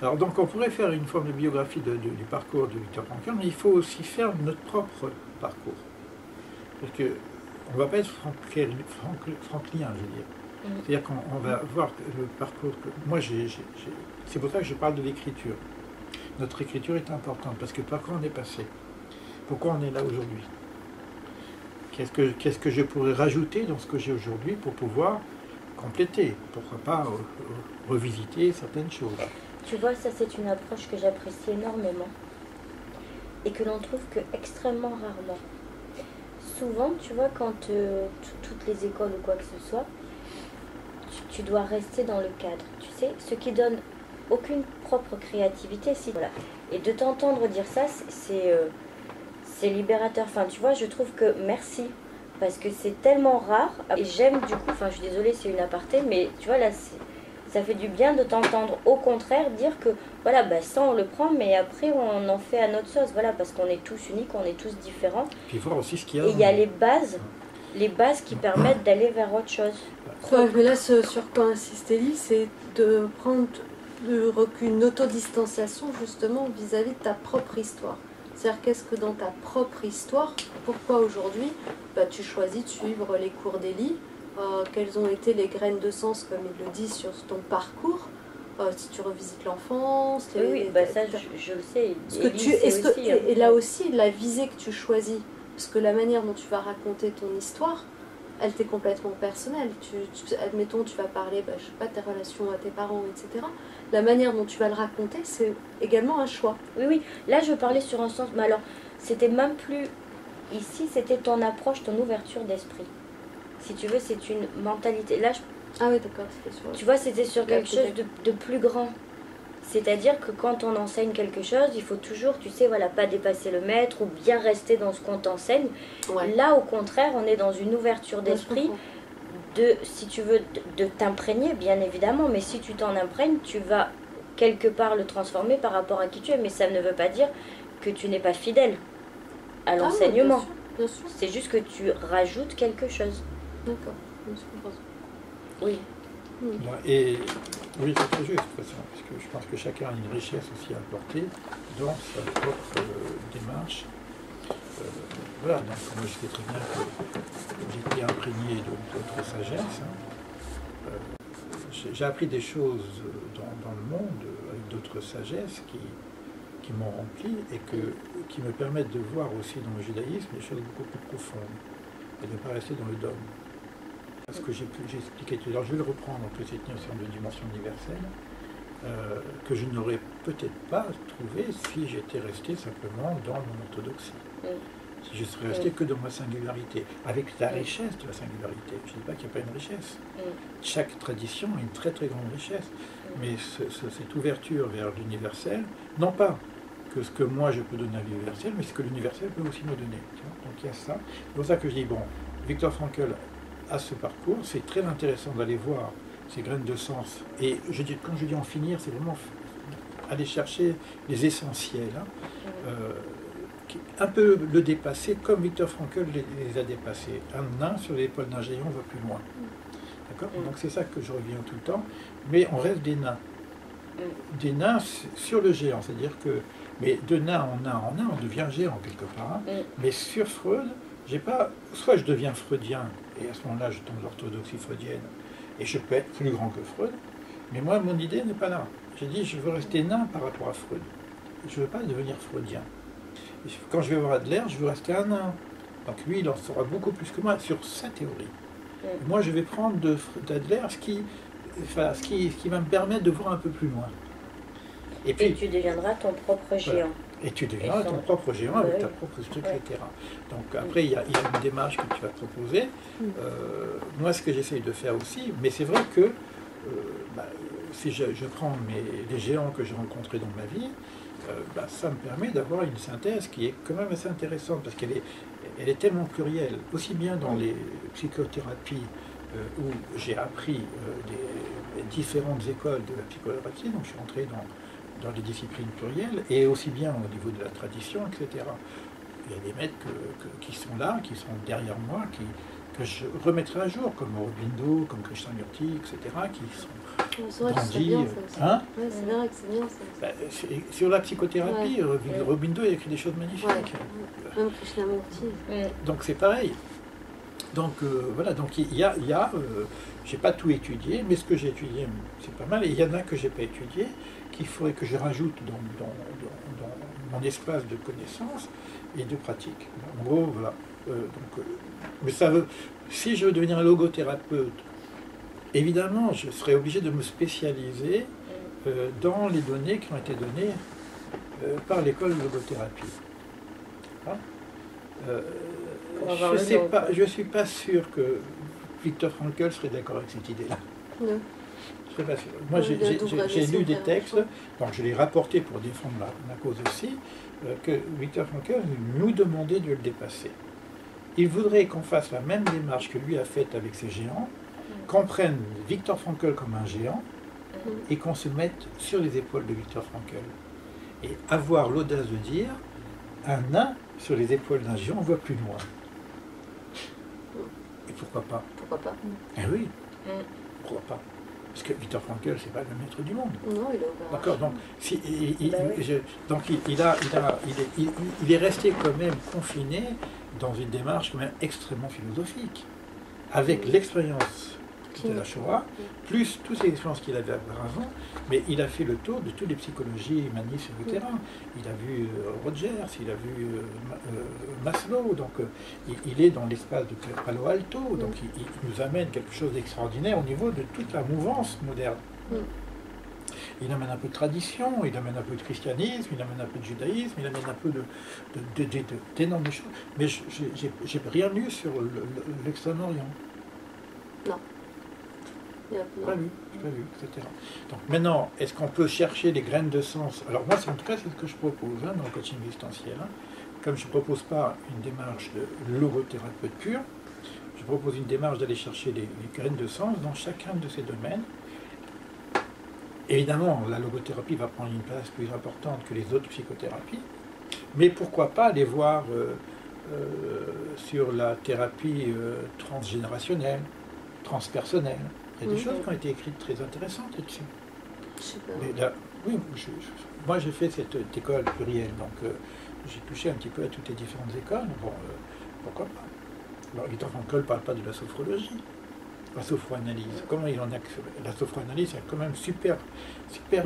Alors donc on pourrait faire une forme de biographie du parcours de Viktor Frankl, mais il faut aussi faire notre propre parcours. Parce que on ne va pas être franklien, je veux dire. C'est-à-dire qu'on va voir le parcours que... Moi, c'est pour ça que je parle de l'écriture. Notre écriture est importante, parce que par quoi on est passé? Pourquoi on est là aujourd'hui? Qu'est-ce que je pourrais rajouter dans ce que j'ai aujourd'hui pour pouvoir compléter? Pourquoi pas revisiter certaines choses? Tu vois, ça c'est une approche que j'apprécie énormément et que l'on trouve que extrêmement rarement. Souvent, tu vois, quand toutes les écoles ou quoi que ce soit, tu dois rester dans le cadre, tu sais, ce qui donne aucune propre créativité. Voilà. Et de t'entendre dire ça, c'est libérateur. Enfin, tu vois, je trouve que merci, parce que c'est tellement rare. Et j'aime du coup, enfin, je suis désolée, c'est une aparté, mais tu vois, là, ça fait du bien de t'entendre au contraire dire que, voilà, bah, ça on le prend, mais après on en fait à notre sauce, voilà, parce qu'on est tous uniques, on est tous différents. Puis voir aussi ce qu'il y a. Et il y a les bases qui permettent d'aller vers autre chose. Ouais, mais là, ce sur quoi insiste Elie, c'est de prendre le recul, une autodistanciation justement vis-à-vis de ta propre histoire. C'est-à-dire, qu'est-ce que dans ta propre histoire, pourquoi aujourd'hui, bah, tu choisis de suivre les cours d'Elie, quelles ont été les graines de sens, comme il le dit, sur ton parcours, si tu revisites l'enfance. Oui, bah ça je le sais. Et là aussi, la visée que tu choisis, parce que la manière dont tu vas raconter ton histoire, elle t'est complètement personnelle. Admettons, tu vas parler, bah, je sais pas, tes relations à tes parents, etc. La manière dont tu vas le raconter, c'est également un choix. Oui, oui. Là, je parlais sur un sens, mais alors, c'était même plus... Ici, c'était ton approche, ton ouverture d'esprit. Si tu veux, c'est une mentalité. Là, Ah oui, d'accord. Tu vois, c'était sur quelque chose de plus grand. C'est-à-dire que quand on enseigne quelque chose, il faut toujours, tu sais, voilà, pas dépasser le maître ou bien rester dans ce qu'on t'enseigne. Ouais. Là, au contraire, on est dans une ouverture d'esprit si tu veux, de t'imprégner, bien évidemment, mais si tu t'en imprègnes, tu vas quelque part le transformer par rapport à qui tu es, mais ça ne veut pas dire que tu n'es pas fidèle à l'enseignement. Bien sûr. C'est juste que tu rajoutes quelque chose. D'accord, oui. Et oui, c'est très juste, de toute façon, parce que je pense que chacun a une richesse aussi à apporter dans sa propre démarche. Voilà, donc moi je sais très bien que j'étais imprégné d'autres sagesses. J'ai appris des choses dans le monde avec d'autres sagesses qui m'ont rempli et qui me permettent de voir aussi dans le judaïsme des choses beaucoup plus profondes et de ne pas rester dans le dogme. Ce que j'ai expliqué tout à l'heure, je vais le reprendre un peu cette notion de dimension universelle, que je n'aurais peut-être pas trouvé si j'étais resté simplement dans mon orthodoxie. Si je serais resté que dans ma singularité, avec la richesse de la singularité. Je ne dis pas qu'il n'y a pas une richesse. Chaque tradition a une très très grande richesse. Mais cette ouverture vers l'universel, non pas que ce que moi je peux donner à l'universel, mais ce que l'universel peut aussi me donner. Donc il y a ça. C'est pour ça que je dis, bon, Viktor Frankl à ce parcours, c'est très intéressant d'aller voir ces graines de sens. Et quand je dis en finir, c'est vraiment aller chercher les essentiels. Un peu le dépasser comme Viktor Frankl les a dépassés. Un nain sur l'épaule d'un géant va plus loin. D'accord ? Donc c'est ça que je reviens tout le temps. Mais on reste des nains. Des nains sur le géant. C'est-à-dire que, mais de nain en nain en nain, on devient géant quelque part. Mais sur Freud, j'ai pas, soit je deviens freudien, et à ce moment-là je tombe dans l'orthodoxie freudienne, et je peux être plus grand que Freud, mais moi mon idée n'est pas là. J'ai dit je veux rester nain par rapport à Freud. Je ne veux pas devenir freudien. Et quand je vais voir Adler, je veux rester un nain. Donc lui il en saura beaucoup plus que moi sur sa théorie. Et moi je vais prendre d'Adler ce qui va me permettre de voir un peu plus loin. Et puis tu deviendras ton propre géant. Et tu deviendras ton propre géant avec ta propre structure, etc. Donc après, il y a une démarche que tu vas proposer. Moi, ce que j'essaye de faire aussi, mais c'est vrai que si je prends les géants que j'ai rencontrés dans ma vie, ça me permet d'avoir une synthèse qui est quand même assez intéressante, parce qu'elle est tellement plurielle, aussi bien dans les psychothérapies où j'ai appris des différentes écoles de la psychothérapie, donc je suis entré dans les disciplines plurielles, et aussi bien au niveau de la tradition, etc. Il y a des maîtres qui sont là, qui sont derrière moi, que je remettrai à jour, comme Aurobindo, comme Krishnamurti, etc., qui sont C'est vrai que c'est grandi. bien ça aussi. Hein? Ouais, c'est vrai que c'est bien ça. Bah, sur la psychothérapie, Aurobindo a écrit des choses magnifiques. Même Krishnamurti. Donc c'est pareil. Donc voilà, donc il y a j'ai pas tout étudié, mais ce que j'ai étudié, c'est pas mal. Et il y en a que j'ai pas étudié, qu'il faudrait que je rajoute dans mon espace de connaissances et de pratique. En gros, voilà. Mais ça veut, si je veux devenir un logothérapeute, évidemment, je serais obligé de me spécialiser dans les données qui ont été données par l'école de logothérapie. Hein? Je ne suis pas sûr que Viktor Frankl serait d'accord avec cette idée-là. Non. Je serais pas sûr. Moi, j'ai lu des textes, donc je l'ai rapporté pour défendre ma cause aussi, que Viktor Frankl nous demandait de le dépasser. Il voudrait qu'on fasse la même démarche que lui a faite avec ses géants, qu'on prenne Viktor Frankl comme un géant et qu'on se mette sur les épaules de Viktor Frankl. Et avoir l'audace de dire, un nain sur les épaules d'un géant, on voit plus loin. Et pourquoi pas? Pourquoi pas? Eh oui, pourquoi pas? Parce que Viktor Frankl, c'est pas le maître du monde. Non, il est ouvert. D'accord, donc, il est resté quand même confiné dans une démarche quand même extrêmement philosophique, avec l'expérience de la Shoah, plus toutes les expériences qu'il avait auparavant, mais il a fait le tour de toutes les psychologies humanistes sur le terrain. Il a vu Rogers, il a vu Maslow, donc il est dans l'espace de Palo Alto, donc il nous amène quelque chose d'extraordinaire au niveau de toute la mouvance moderne. Il amène un peu de tradition, il amène un peu de christianisme, il amène un peu de judaïsme, il amène un peu d'énormes choses, mais j'ai rien lu sur l'Extrême-Orient. Non. Pas vu, etc. Donc maintenant, est-ce qu'on peut chercher les graines de sens? Alors moi, en tout cas, c'est ce que je propose dans le coaching existentiel. Comme je ne propose pas une démarche de logothérapeute pur, je propose une démarche d'aller chercher les graines de sens dans chacun de ces domaines. Évidemment, la logothérapie va prendre une place plus importante que les autres psychothérapies, mais pourquoi pas aller voir sur la thérapie transgénérationnelle, transpersonnelle. Il y a des choses qui ont été écrites très intéressantes là-dessus. Oui, moi j'ai fait cette école plurielle, donc j'ai touché un petit peu à toutes les différentes écoles. Bon, pourquoi pas? Alors, Viktor Frankl ne parle pas de la sophrologie, la sophroanalyse. Comment il en a que la sophroanalyse est quand même super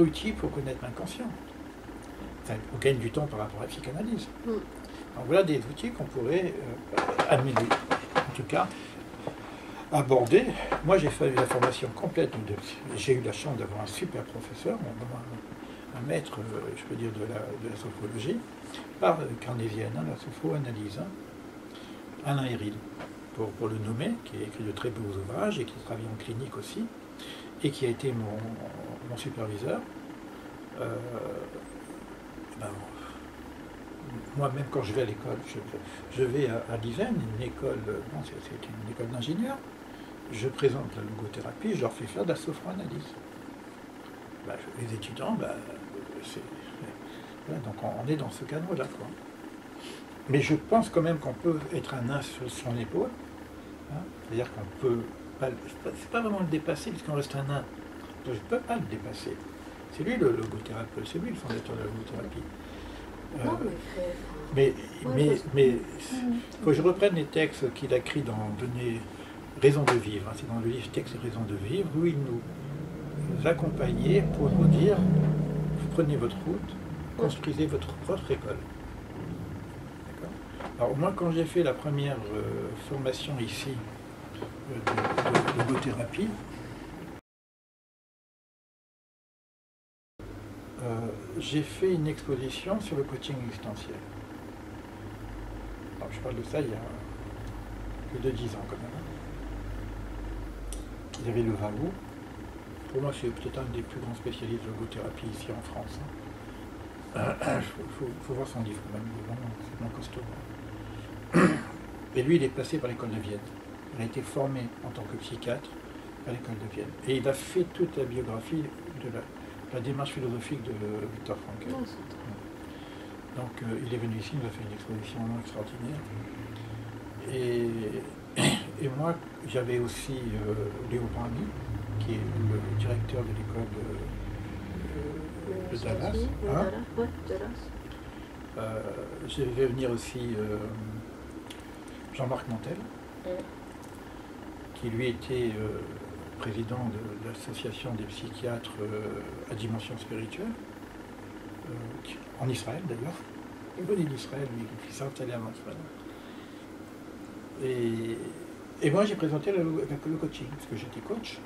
utile pour connaître l'inconscient. Enfin, on gagne du temps par rapport à la psychanalyse. Donc voilà des outils qu'on pourrait amener, en tout cas, aborder. Moi, j'ai fait la formation complète. J'ai eu la chance d'avoir un super professeur, un maître, je peux dire, de la sophrologie, par carnésienne, la sophroanalyse, Alain Héril, pour le nommer, qui a écrit de très beaux ouvrages et qui travaille en clinique aussi, et qui a été mon superviseur. Moi, même quand je vais à l'école, je vais à l'IVEN, une école, c'est une école d'ingénieurs. Je présente la logothérapie, je leur fais faire de la sophroanalyse. Les étudiants, voilà, donc on est dans ce cadre-là, quoi. Mais je pense quand même qu'on peut être un nain sur son épaule, hein, c'est-à-dire qu'on peut pas, c'est pas vraiment le dépasser, puisqu'on reste un nain. Je ne peux pas le dépasser. C'est lui le logothérapeute, c'est lui le fondateur de la logothérapie. Mais faut que je reprenne les textes qu'il a écrits dans Donner Raison de vivre, hein, c'est dans le livre Texte Raison de vivre, où il nous accompagnait pour nous dire, vous prenez votre route, construisez votre propre école. D'accord? Alors moi, quand j'ai fait la première formation ici de logothérapie, j'ai fait une exposition sur le coaching existentiel. Alors, je parle de ça il y a plus de 10 ans quand même. Il y avait le Valou. Pour moi, c'est peut-être un des plus grands spécialistes de logothérapie ici en France. Faut voir son livre quand même, c'est vraiment costaud. Et lui, il est placé par l'école de Vienne. Il a été formé en tant que psychiatre à l'école de Vienne. Et il a fait toute la biographie de la démarche philosophique de Viktor Frankl. Donc il est venu ici, il nous a fait une exposition extraordinaire. Et moi, j'avais aussi Léo Bramy, qui est le directeur de l'école de Dallas. Hein? Ouais, Dallas. Je vais venir aussi Jean-Marc Montel, qui lui était président de l'association des psychiatres à dimension spirituelle, en Israël d'ailleurs. Il venait d'Israël, mais il s'est installé en Israël. Et moi j'ai présenté le coaching, parce que j'étais coach.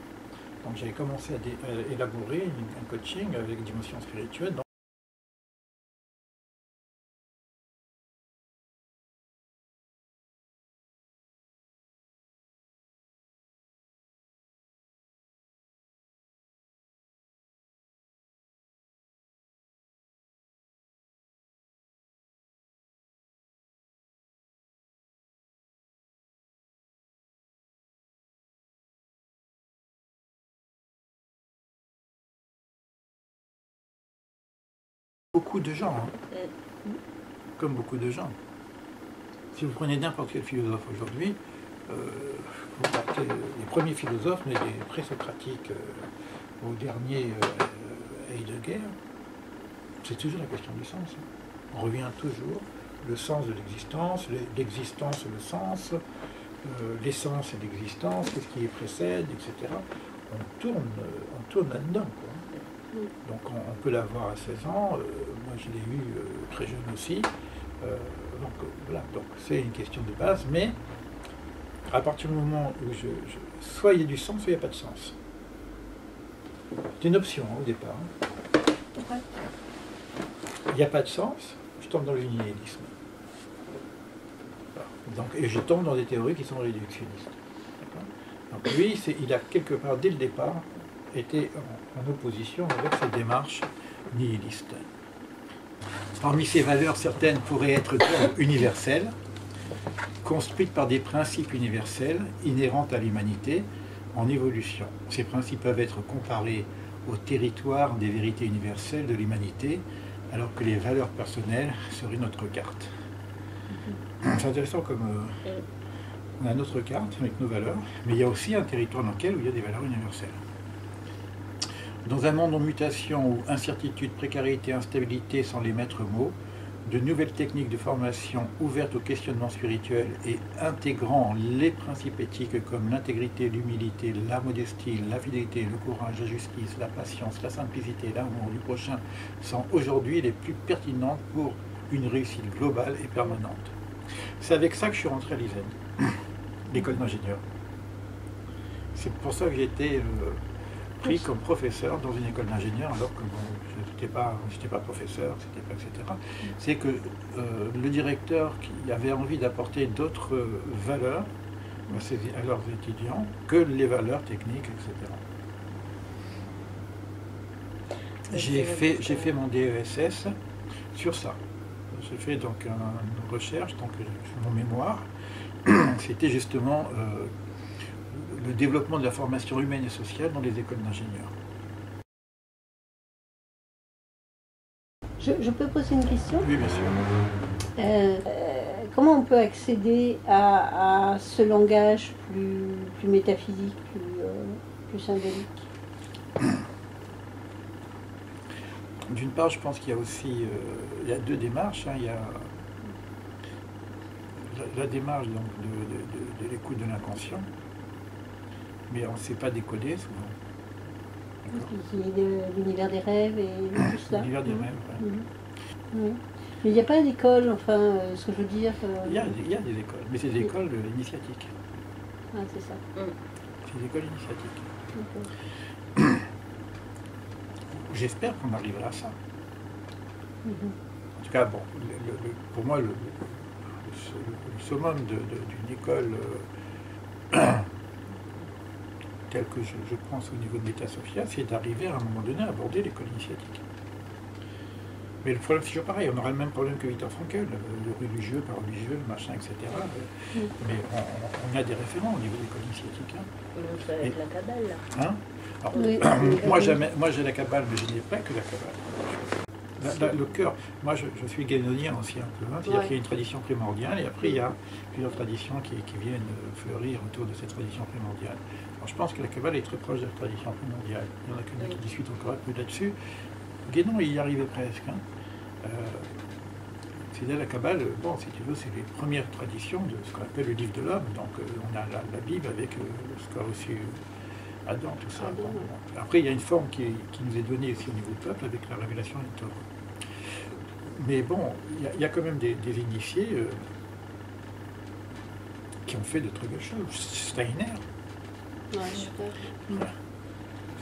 Donc j'avais commencé à élaborer un coaching avec dimension spirituelle. Beaucoup de gens, hein. Comme beaucoup de gens. Si vous prenez n'importe quel philosophe aujourd'hui, vous partez les premiers philosophes, mais les présocratiques au dernier Heidegger, c'est toujours la question du sens. On revient toujours le sens de l'existence, l'existence le sens, l'essence et l'existence, qu'est-ce qui les précède, etc. On tourne là-dedans, quoi. Donc on peut l'avoir à 16 ans, moi je l'ai eu très jeune aussi, donc voilà, donc c'est une question de base, mais à partir du moment où soit il y a du sens, soit il n'y a pas de sens. C'est une option hein, au départ. Ouais. Il n'y a pas de sens, je tombe dans le nihilisme. Donc, et je tombe dans des théories qui sont réductionnistes. Donc lui, il a quelque part, dès le départ, était en opposition avec ces démarches nihilistes. Parmi ces valeurs, certaines pourraient être universelles, construites par des principes universels inhérents à l'humanité en évolution. Ces principes peuvent être comparés au territoire des vérités universelles de l'humanité, alors que les valeurs personnelles seraient notre carte. C'est intéressant comme on a notre carte avec nos valeurs, mais il y a aussi un territoire dans lequel il y a des valeurs universelles. Dans un monde en mutation où incertitude, précarité, instabilité sont les maîtres mots, de nouvelles techniques de formation ouvertes au questionnement spirituel et intégrant les principes éthiques comme l'intégrité, l'humilité, la modestie, la fidélité, le courage, la justice, la patience, la simplicité, l'amour du prochain sont aujourd'hui les plus pertinentes pour une réussite globale et permanente. C'est avec ça que je suis rentré à l'ISEN, l'école d'ingénieur. C'est pour ça que j'ai été pris comme professeur dans une école d'ingénieur, alors que bon, je n'étais pas professeur, etc. C'est que le directeur qui avait envie d'apporter d'autres valeurs à leurs étudiants que les valeurs techniques, etc. J'ai fait mon DESS sur ça. J'ai fait donc une recherche, donc mon mémoire. C'était justement le développement de la formation humaine et sociale dans les écoles d'ingénieurs. Je peux poser une question? Oui, bien sûr. Comment on peut accéder à ce langage plus métaphysique, plus symbolique? D'une part, je pense qu'il y a aussi il y a deux démarches. Hein. Il y a la démarche donc, de l'écoute de l'inconscient, mais on ne sait pas décoder souvent. Il y a l'univers des rêves et tout ça. L'univers des rêves, oui. Oui. Mais il n'y a pas d'école, enfin, ce que je veux dire. Il y a des écoles, mais c'est des écoles initiatiques. Ah, c'est ça. C'est des écoles initiatiques. Okay. J'espère qu'on arrivera à ça. En tout cas, bon, pour moi, le summum d'une école telle que je pense au niveau de l'État Sophia, c'est d'arriver à un moment donné à aborder l'école initiatique. Mais le problème, c'est toujours pareil, on aura le même problème que Viktor Frankl, le religieux, pas religieux, le machin, etc. Mais on a des référents au niveau de l'école initiatique. Hein. Avec la Kabbale, là. Hein? Alors, Oui. moi j'ai la Kabbale, mais je n'ai pas que la Kabbale. Le cœur, moi je suis guénonien aussi un peu, hein, c'est-à-dire qu'il y a une tradition primordiale et après il y a plusieurs traditions qui viennent fleurir autour de cette tradition primordiale. Alors je pense que la Kabbale est très proche de la tradition primordiale. Il y en a qui discutent encore un peu là-dessus. Guénon il y arrivait presque. Hein. C'est la Kabbale, bon, si tu veux, c'est les premières traditions de ce qu'on appelle le livre de l'homme. Donc on a la Bible avec ce qu'a reçu Adam, tout ça. Adam, Bon. Après, il y a une forme qui nous est donnée aussi au niveau du peuple avec la révélation du Torah. Mais bon, il y a quand même des initiés qui ont fait de très belles choses. Steiner, Ouais, super.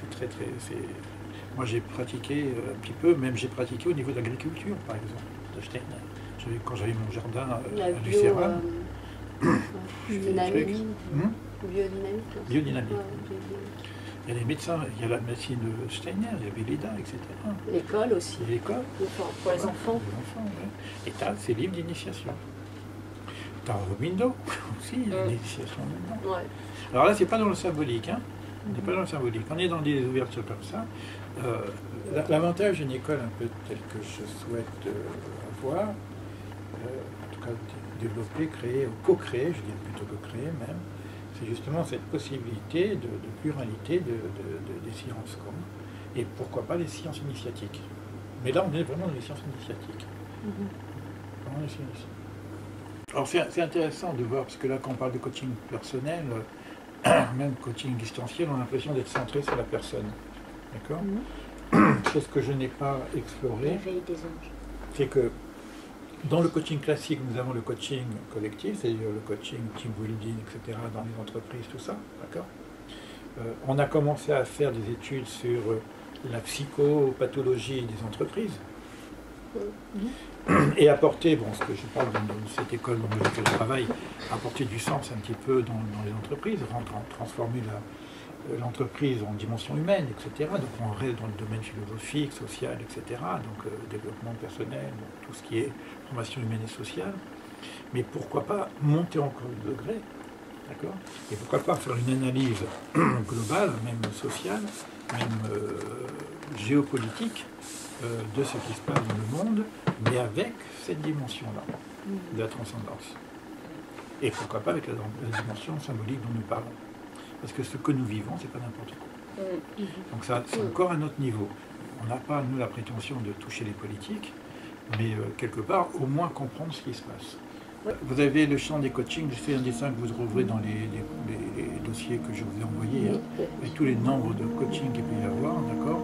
c'est très. Moi, j'ai pratiqué un petit peu, même j'ai pratiqué au niveau de l'agriculture, par exemple, de Steiner. Quand j'avais mon jardin La à bio, Lucéram, biodynamique. Biodynamique. Biodynamique. Ouais, biodynamique. il y a des médecins, il y a la médecine de Steiner, il y avait l'EDA, etc. L'école aussi. Et l'école. Pour les enfants. Les enfants, ouais. Et tu as ces livres d'initiation. Tu as Robindo aussi, il y a une initiation là-dedans. Ouais. Alors là, c'est pas dans le symbolique, hein. On n'est pas dans le symbolique. On est dans des ouvertures comme ça. L'avantage d'une école un peu telle que je souhaite avoir, en tout cas développer, créer, ou co-créer, je dirais plutôt co-créer même, c'est justement cette possibilité de pluralité des sciences. Quoi. Et pourquoi pas les sciences initiatiques. Mais là, on est vraiment dans les sciences initiatiques. Vraiment les sciences initiatiques. Alors c'est intéressant de voir, parce que là, quand on parle de coaching personnel, même coaching distanciel, on a l'impression d'être centré sur la personne. D'accord ? C'est ce que je n'ai pas exploré. L'éveil des anges. C'est que dans le coaching classique, nous avons le coaching collectif, c'est-à-dire le coaching team building, etc., dans les entreprises, tout ça. D'accord ? On a commencé à faire des études sur la psychopathologie des entreprises. Et apporter, bon, ce que je parle dans cette école dans laquelle je travaille, apporter du sens un petit peu dans les entreprises, transformer l'entreprise en dimension humaine, etc. Donc on reste dans le domaine philosophique, social, etc. Donc développement personnel, donc, tout ce qui est formation humaine et sociale. Mais pourquoi pas monter encore le degré, d'accord ? Et pourquoi pas faire une analyse globale, même sociale, même géopolitique, de ce qui se passe dans le monde, mais avec cette dimension-là, de la transcendance. Et pourquoi pas avec la dimension symbolique dont nous parlons. Parce que ce que nous vivons, c'est pas n'importe quoi. Donc ça, c'est encore un autre niveau. On n'a pas, nous, la prétention de toucher les politiques, mais quelque part, au moins comprendre ce qui se passe. Vous avez le champ des coachings, je fais un dessin que vous trouverez dans les dossiers que je vous ai envoyés, avec tous les nombres de coachings qu'il peut y avoir, d'accord ?